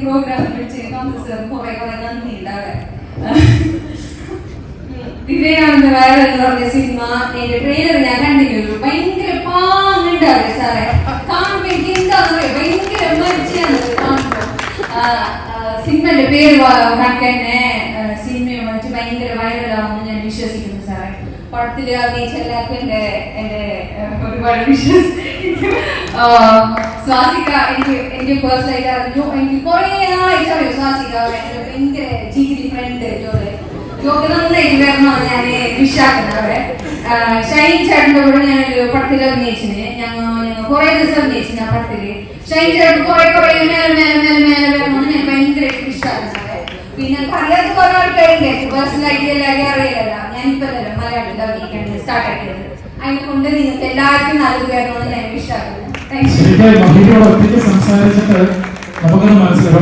Programme Vivekananda wire എന്ന് പറഞ്ഞ cinema എന്റെ ട്രെയിലർ ഞാൻ കണ്ടിരുന്നു. ഭയങ്കര പാങ്ങുണ്ടാവില്ല സാറേ, കാണുമ്പോ എനിക്ക് എന്താന്ന് പറയാ ഭയങ്കര മരിച്ചാണ് കാണുമ്പോ. സിനിമന്റെ പേര് കണക്കന്നെ സിനിമയെ വന്നിട്ട് ഭയങ്കര വൈറലാവുമെന്ന് ഞാൻ വിശ്വസിക്കുന്നു സാറേ. പടത്തില് അഭിനയിച്ച എല്ലാവർക്കും എന്റെ ഒരുപാട് സ്വാസിക എനിക്ക് പേഴ്സണലായിട്ട് അറിഞ്ഞു. എനിക്ക് കുറെ ആഴ്ച അറിയും സ്വാസിക, എന്റെ ഭയങ്കര ജിഗിരി ഫ്രണ്ട് ജോക്ക് നന്നായിട്ട് വരണമെന്ന് ഞാൻ വിശ്വാസിക്കുന്നത്. ഷൈൻ ചേട്ടൻ്റെ കൂടെ ഞാനൊരു പടത്തിൽ അഭിനയിച്ചിന്. ഞങ്ങൾ കുറെ ദിവസം അഭിനയിച്ചു ഞാൻ പടത്തില്. ഷൈൻ ചേട്ടൻ കുറെ മേലെ വരണമെന്ന് ഞാൻ ഭയങ്കരമായിട്ട് വിശ്വാസിക്കുന്നത്. പിന്നെ അറിയാത്ത കുറെ ആൾക്കാരുണ്ട്, പേഴ്സണലായിട്ട് എല്ലാവരും അറിയില്ല. ഞാനിപ്പോ മലയാളത്തിൽ അഭിനയിക്കാൻ സ്റ്റാർട്ട് ആക്കിയത്. അതിനെ കൊണ്ട് നിങ്ങൾക്ക് എല്ലാവർക്കും നല്ലത് വരണമെന്ന് ഞാൻ വിശ്വാസിക്കുന്നു.